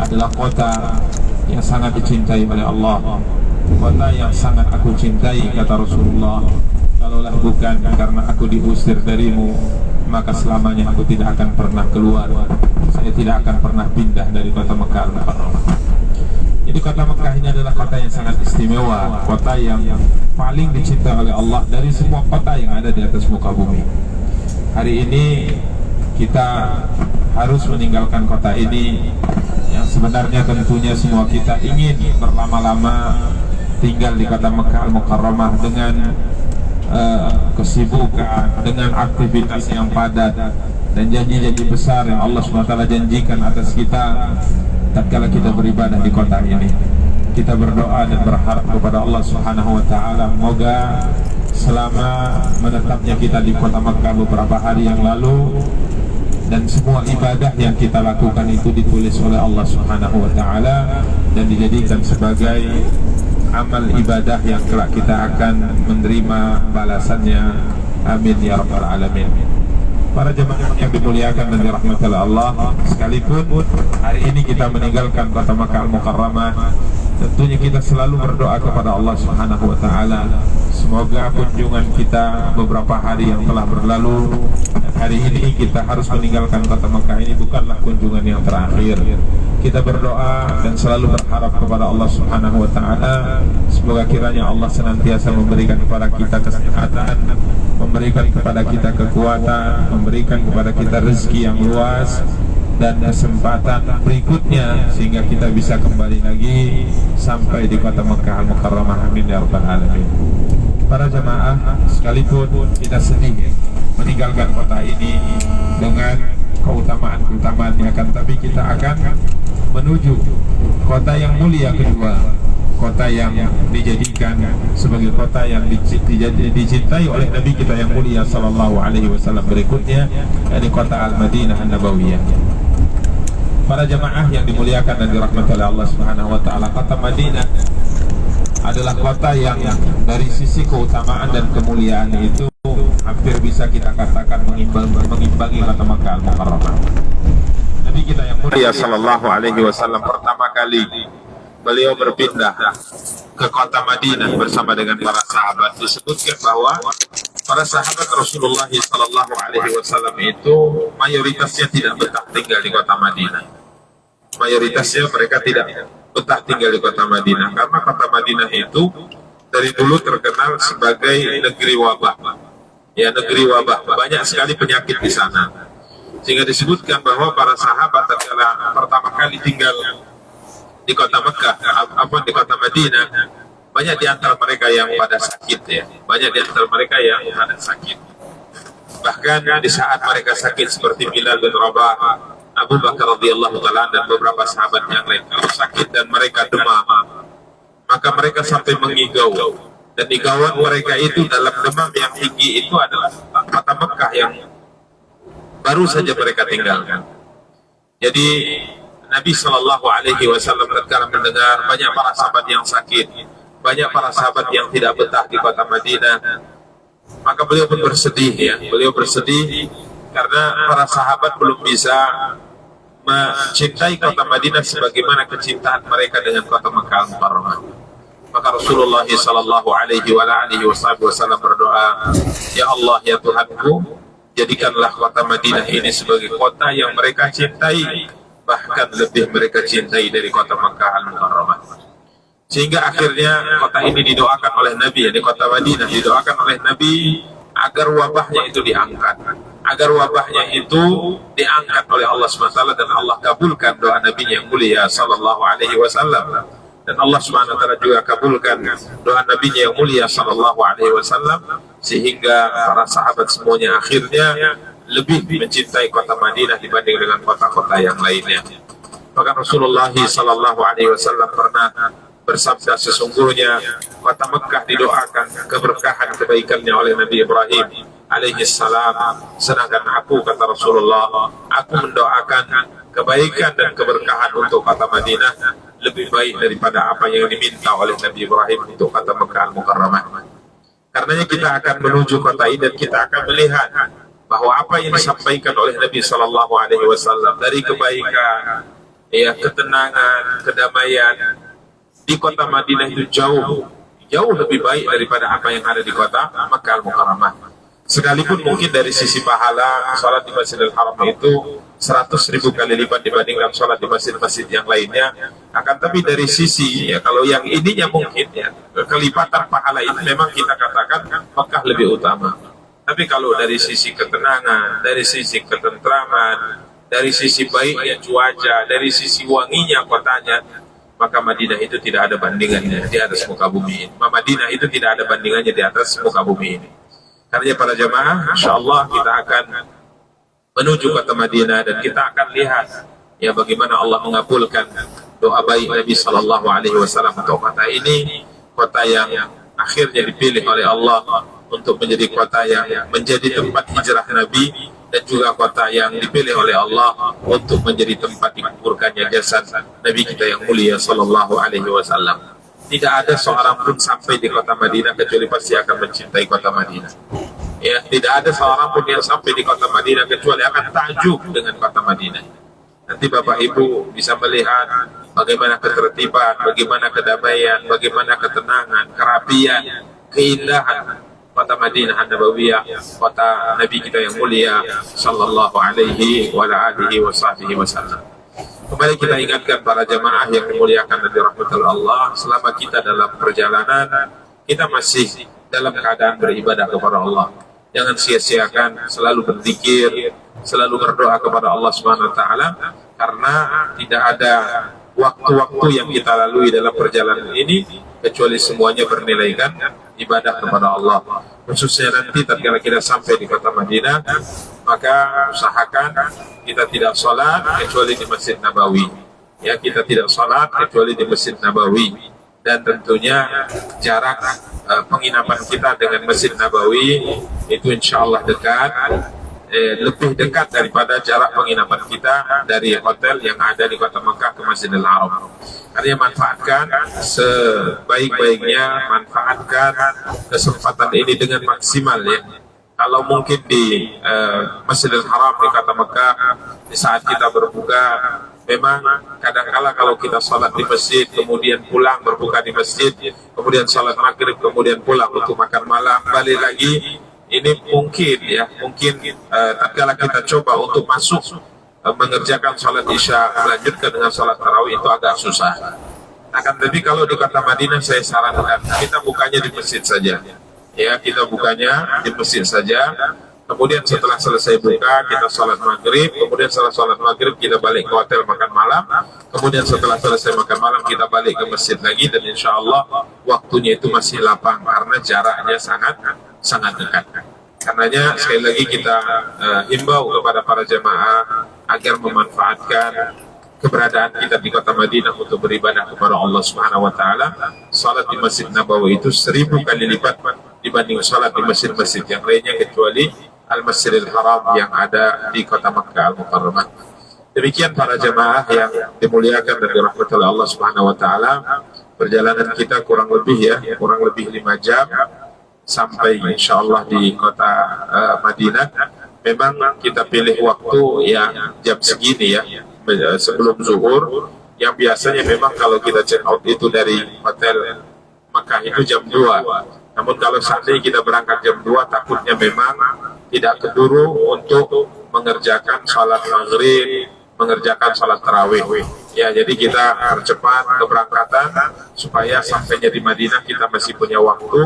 adalah kota yang sangat dicintai oleh Allah, kota yang sangat aku cintai, kata Rasulullah. Kalaulah bukan karena aku diusir darimu, maka selamanya aku tidak akan pernah keluar. Saya tidak akan pernah pindah dari kota Mekah Al-Mukarramah. Jadi kota Mekah ini adalah kota yang sangat istimewa, kota yang paling dicintai oleh Allah dari semua kota yang ada di atas muka bumi. Hari ini kita harus meninggalkan kota ini yang sebenarnya tentunya semua kita ingin berlama-lama tinggal di kota Mekah Al-Mukarramah dengan kesibukan, dengan aktivitas yang padat dan janji-janji besar yang Allah SWT janjikan atas kita tatkala kita beribadah di kota ini. Kita berdoa dan berharap kepada Allah Subhanahu wa taala, semoga selama menetapnya kita di kota Makkah beberapa hari yang lalu dan semua ibadah yang kita lakukan itu ditulis oleh Allah Subhanahu wa taala dan dijadikan sebagai amal ibadah yang kelak kita akan menerima balasannya. Amin ya rabbal alamin. Para jemaah yang dimuliakan dan dirahmati oleh Allah, sekalipun hari ini kita meninggalkan kota Makkah Al-Mukarramah, tentunya kita selalu berdoa kepada Allah Subhanahu wa taala, semoga kunjungan kita beberapa hari yang telah berlalu dan hari ini kita harus meninggalkan kota Makkah ini bukanlah kunjungan yang terakhir. Kita berdoa dan selalu berharap kepada Allah Subhanahu wa taala, semoga kiranya Allah senantiasa memberikan kepada kita kesehatan, memberikan kepada kita kekuatan, memberikan kepada kita rezeki yang luas dan kesempatan berikutnya sehingga kita bisa kembali lagi sampai di kota Makkah Al-Mukarramah. Amin ya rabbal alamin. Para jemaah, sekalipun kita sedih meninggalkan kota ini dengan keutamaan-keutamaannya, kan tapi kita akan menuju kota yang mulia kedua, kota yang dijadikan sebagai kota yang dicintai oleh Nabi kita yang mulia sallallahu alaihi wasallam berikutnya, yakni kota Al-Madinah An-Nabawiyah. Para jemaah yang dimuliakan dan dirahmati oleh Allah Subhanahu wa taala, kota Madinah adalah kota yang dari sisi keutamaan dan kemuliaan itu hampir bisa kita katakan mengimbangi kota Makkah Al-Mukarramah. Nabi kita yang mulia sallallahu alaihi wasallam pertama kali beliau berpindah ke kota Madinah bersama dengan para sahabat. Disebutkan bahwa para sahabat Rasulullah sallallahu alaihi wasallam itu mayoritasnya tidak betah tinggal di kota Madinah. Mayoritasnya mereka tidak betah tinggal di kota Madinah karena kota Madinah itu dari dulu terkenal sebagai negeri wabah. Ya, negeri wabah. Banyak sekali penyakit di sana. Sehingga disebutkan bahwa para sahabat adalah pertama kali tinggal di kota Mekah, di kota Madinah, banyak di antara mereka yang pada sakit ya, banyak di antara mereka yang pada sakit. Bahkan di saat mereka sakit seperti Bilal bin Rabah, Abu Bakar radhiyallahu taala dan beberapa sahabat yang lain kalau sakit dan mereka demam, maka mereka sampai mengigau. Dan igauan mereka itu dalam demam yang tinggi itu adalah kota Mekah yang baru saja mereka tinggalkan. Jadi Nabi Shallallahu Alaihi Wasallam tatkala mendengar banyak para sahabat yang sakit, banyak para sahabat yang tidak betah di kota Madinah, maka beliau pun bersedih ya. Beliau bersedih karena para sahabat belum bisa mencintai kota Madinah sebagaimana kecintaan mereka dengan kota Makkah Al-Mukarramah. Maka Rasulullah Shallallahu Alaihi Wasallam berdoa, ya Allah ya Tuhanku, jadikanlah kota Madinah ini sebagai kota yang mereka cintai, bahkan lebih mereka cintai dari kota Makkah Al-Mukarramah. Sehingga akhirnya kota ini didoakan oleh Nabi, di kota Madinah didoakan oleh Nabi agar wabahnya itu diangkat, agar wabahnya itu diangkat oleh Allah SWT dan Allah kabulkan doa Nabi yang mulia Sallallahu Alaihi Wasallam. Dan Allah SWT juga kabulkan doa Nabi yang mulia Sallallahu Alaihi Wasallam sehingga para sahabat semuanya akhirnya lebih mencintai kota Madinah dibanding dengan kota-kota yang lainnya. Maka Rasulullah Sallallahu Alaihi Wasallam pernah bersabda, sesungguhnya kota Mekah didoakan keberkahan kebaikannya oleh Nabi Ibrahim alaihi salam, sedangkan aku, kata Rasulullah, aku mendoakan kebaikan dan keberkahan untuk kota Madinah lebih baik daripada apa yang diminta oleh Nabi Ibrahim untuk kota Mekah Al-Mukarramah. Karenanya kita akan menuju kota ini dan kita akan melihat bahwa apa yang disampaikan oleh Nabi Sallallahu Alaihi Wasallam dari kebaikan, ya ketenangan, kedamaian di kota Madinah itu jauh lebih baik daripada apa yang ada di kota Makkah Al-Mukarramah. Sekalipun mungkin dari sisi pahala sholat di Masjidil Haram itu 100.000 kali lipat dibandingkan sholat di masjid-masjid yang lainnya. Akan tapi dari sisi ya, kalau yang ininya mungkin ya kelipatan pahala itu memang kita katakan Makkah lebih utama. Tapi kalau dari sisi ketenangan, dari sisi ketentraman, dari sisi baiknya cuaca, dari sisi wanginya kotanya, maka Madinah itu tidak ada bandingannya di atas muka bumi ini. Madinah itu tidak ada bandingannya di atas muka bumi ini. Karena para jamaah, insyaallah kita akan menuju kota Madinah dan kita akan lihat ya bagaimana Allah mengabulkan doa baik Nabi Sallallahu Alaihi Wasallam untuk kota ini, kota yang akhirnya dipilih oleh Allah untuk menjadi kota yang menjadi tempat hijrah Nabi, dan juga kota yang dipilih oleh Allah untuk menjadi tempat dikuburkannya jasad Nabi kita yang mulia Sallallahu Alaihi Wasallam. Tidak ada seorang pun sampai di kota Madinah kecuali pasti akan mencintai kota Madinah. Ya, tidak ada seorang pun yang sampai di kota Madinah kecuali akan takjub dengan kota Madinah. Nanti Bapak Ibu bisa melihat bagaimana ketertiban, bagaimana kedamaian, bagaimana ketenangan, kerapian, keindahan kota Madinah An-Nabawiyah, kota Nabi kita yang mulia Sallallahu Alaihi Wasallam. Kembali kita ingatkan para jamaah yang dimuliakan dan dirahmati Allah, selama kita dalam perjalanan, kita masih dalam keadaan beribadah kepada Allah. Jangan sia-siakan, selalu berzikir, selalu berdoa kepada Allah Subhanahu wa taala, karena tidak ada waktu-waktu yang kita lalui dalam perjalanan ini kecuali semuanya bernilaikan ibadah kepada Allah. Khususnya nanti tatkala kita sampai di kota Madinah, maka usahakan kita tidak sholat kecuali di Masjid Nabawi. Ya, kita tidak sholat kecuali di Masjid Nabawi. Dan tentunya jarak penginapan kita dengan Masjid Nabawi itu insya Allah dekat, lebih dekat daripada jarak penginapan kita dari hotel yang ada di kota Mekah ke Masjidil Haram. Artinya manfaatkan sebaik-baiknya, manfaatkan kesempatan ini dengan maksimal ya. Kalau mungkin di Masjidil Haram di kota Mekah, di saat kita berbuka, memang kadang-kala kalau kita sholat di masjid, kemudian pulang berbuka di masjid, kemudian sholat maghrib, kemudian pulang untuk makan malam, balik lagi, ini mungkin ya, tatkala kita coba untuk masuk mengerjakan sholat isya, melanjutkan dengan sholat tarawih itu agak susah. Akan tapi kalau di kota Madinah saya sarankan kita bukanya di masjid saja. Ya, kita bukanya di masjid saja. Kemudian setelah selesai buka kita sholat maghrib, kemudian setelah sholat maghrib kita balik ke hotel makan malam, kemudian setelah selesai makan malam kita balik ke masjid lagi, dan insya Allah waktunya itu masih lapang karena jaraknya sangat dekat. Karenanya sekali lagi kita himbau kepada para jemaah agar memanfaatkan keberadaan kita di kota Madinah untuk beribadah kepada Allah Subhanahu wa taala. Salat di Masjid Nabawi itu 1000 kali lipat dibanding salat di masjid-masjid yang lainnya kecuali Al-Masjidil Haram yang ada di kota Makkah Al-Mukarramah. Demikian para jemaah yang dimuliakan dan dirahmati oleh Allah Subhanahu wa taala. Perjalanan kita kurang lebih 5 jam sampai insyaallah di kota Madinah. Memang kita pilih waktu yang jam segini ya, sebelum zuhur, yang biasanya memang kalau kita check out itu dari hotel Makkah itu jam 2. Namun kalau seandainya kita berangkat jam 2, takutnya memang tidak keburu untuk mengerjakan sholat maghrib, mengerjakan sholat tarawih. Ya, jadi kita percepat keberangkatan supaya sampainya di Madinah kita masih punya waktu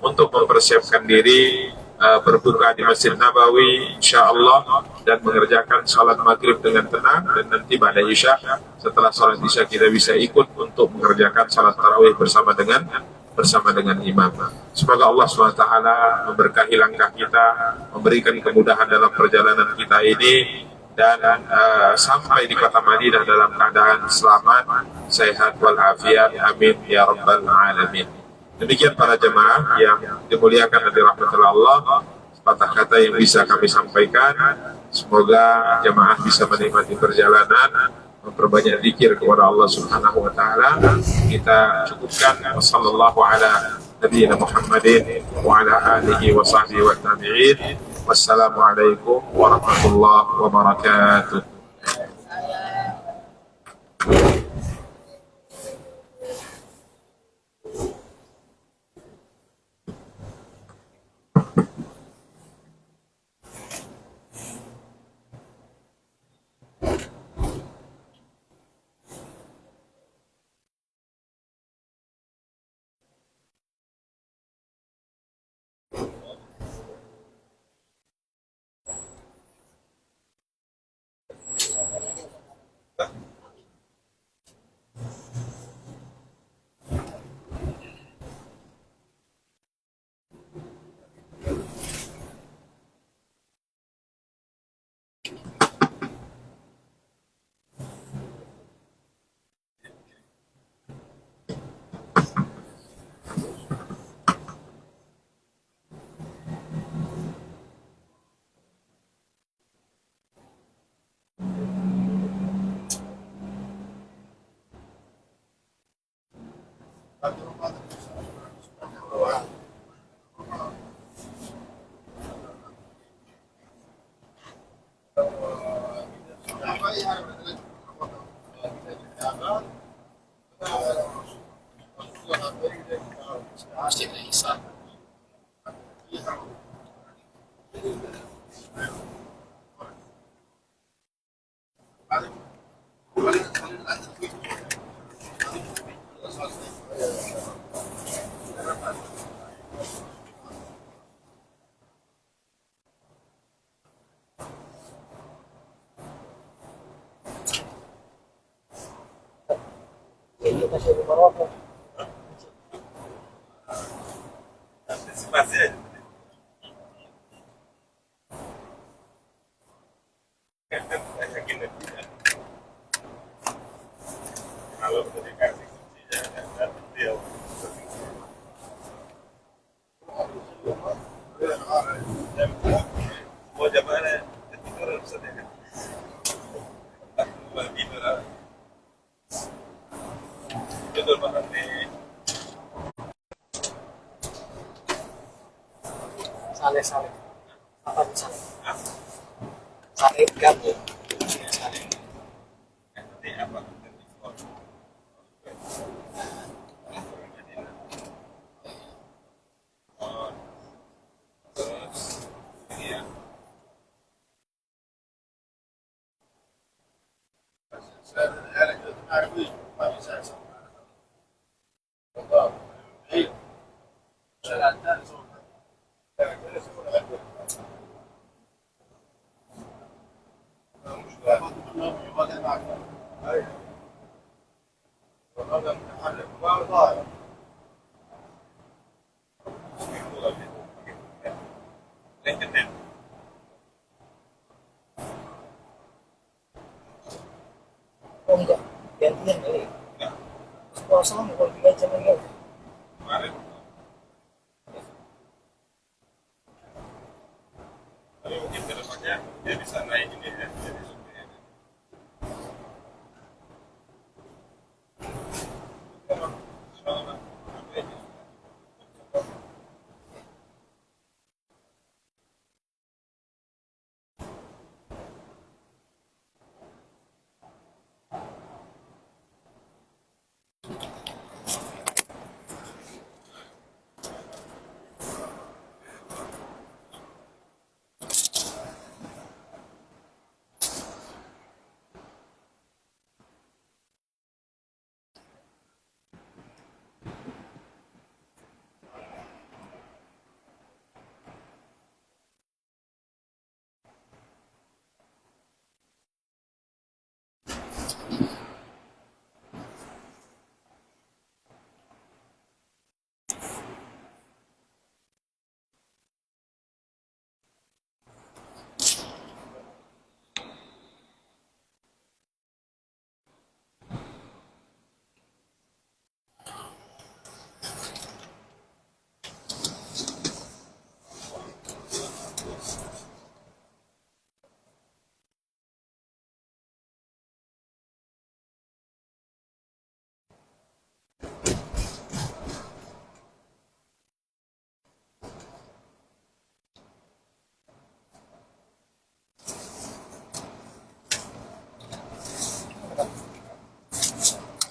untuk mempersiapkan diri, berbuka di Masjid Nabawi insyaallah, dan mengerjakan sholat maghrib dengan tenang, dan nanti pada isya, setelah sholat isya kita bisa ikut untuk mengerjakan sholat tarawih bersama dengan imam. Semoga Allah SWT memberkahi langkah kita, memberikan kemudahan dalam perjalanan kita ini, dan sampai di kota Madinah dalam keadaan selamat, sehat walafiat, amin ya rabbal alamin. Demikian para jemaah yang dimuliakan dan dirahmati Allah, sepatah kata yang bisa kami sampaikan. Semoga jemaah bisa menikmati perjalanan, memperbanyak zikir kepada Allah Subhanahu wa taala. Kita cukupkan. Wassallallahu ala nabiyina Muhammadin wa ala alihi wa sahbihi wa tabi'in. Wassalamualaikum warahmatullahi wabarakatuh. Antisipasi aja. Saya yakin kalau udah dikasih kuncinya dan dia mau jamaah itu bisa deh. Begitu lah. Betul banget nih. Saleh apa nih saleh? Saleh gabung saleh. Nanti apa? Oh, terus ini ya. Internet. Oh enggak, gantian kali. Nah, Puasa kalau 3 jam lagi. kemarin tapi mungkin kedepannya dia bisa naik ini ya jadi supaya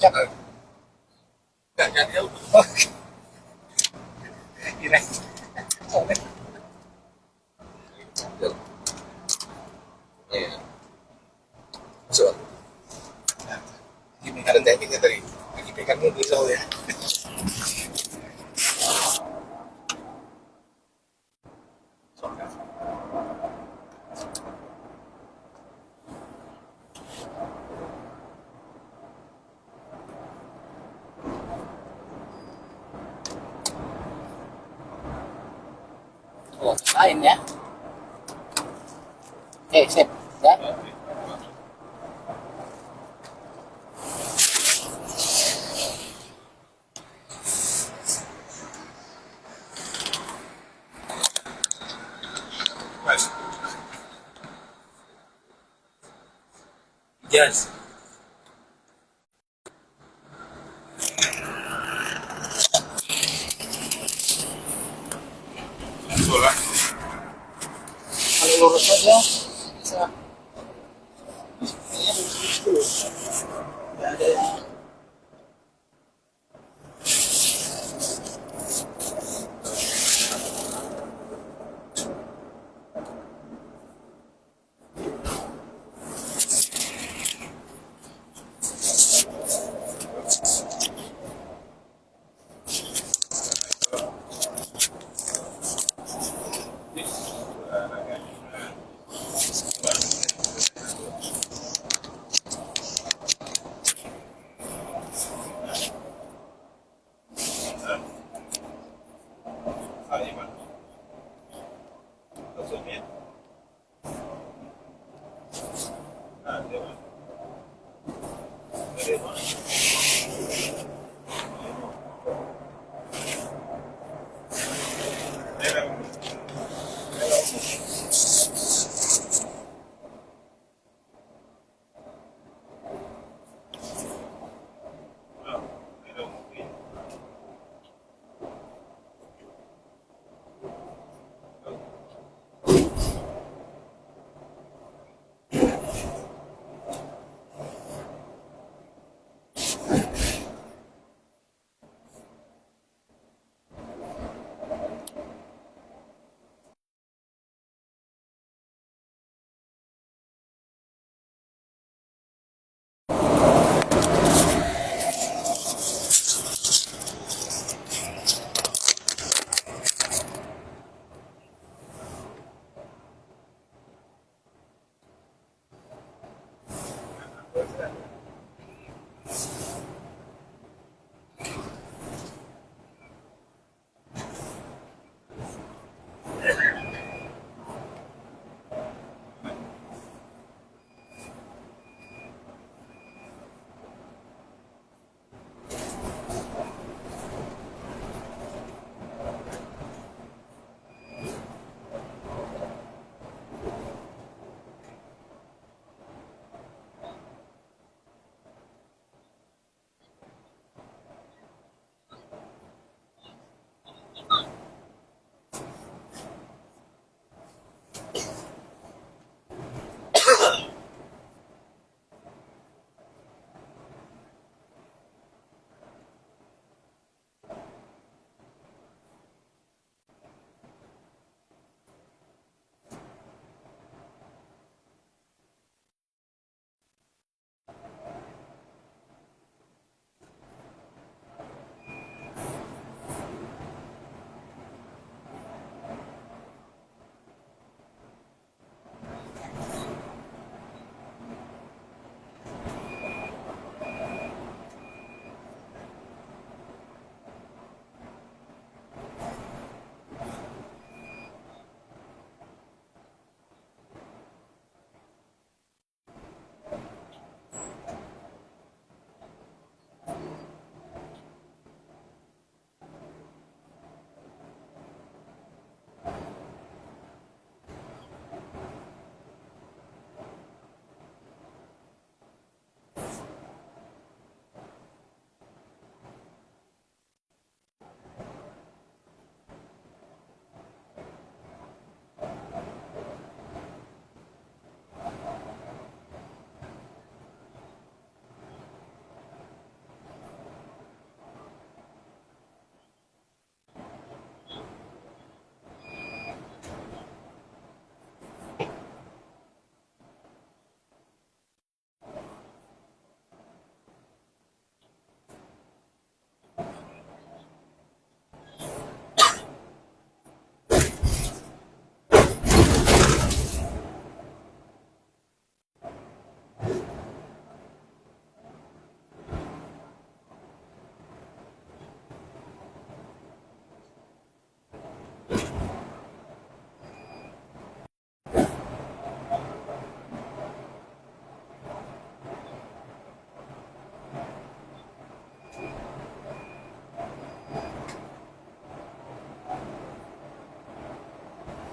Cak. Enggak jadi ya. Oh. Kira. Iya. So, Gini ada tekniknya tadi. lagi pegang ini soalnya. Oh, lain ya. Sip. Ya. Mas. Yes. Bola. Kalau lurus aja bisa. Ini lurus dulu. Nggak ada yang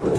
这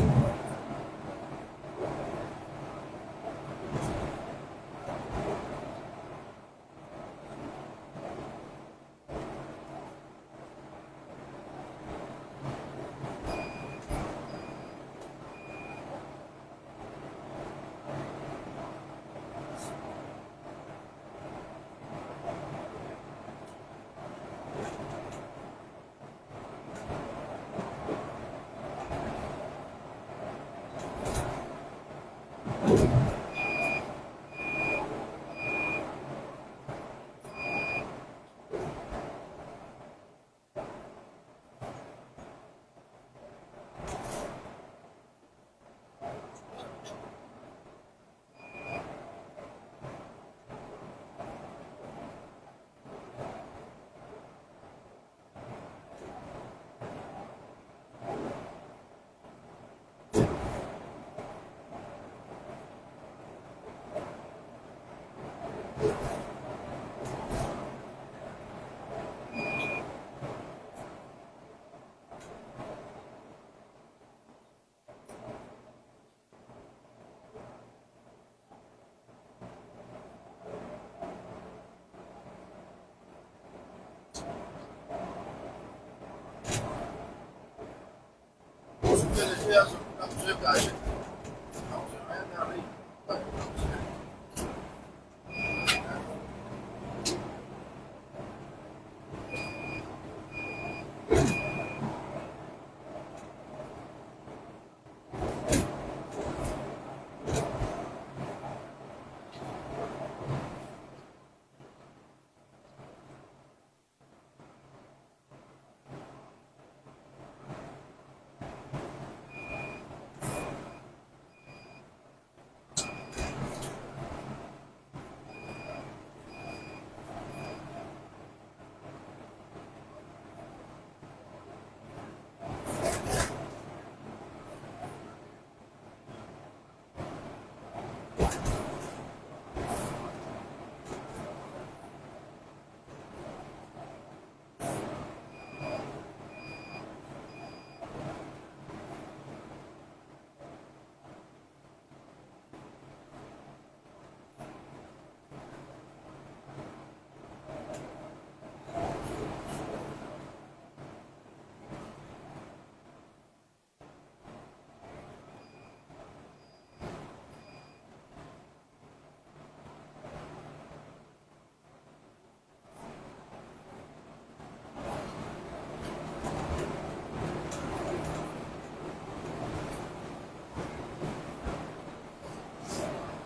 个是要是不是改？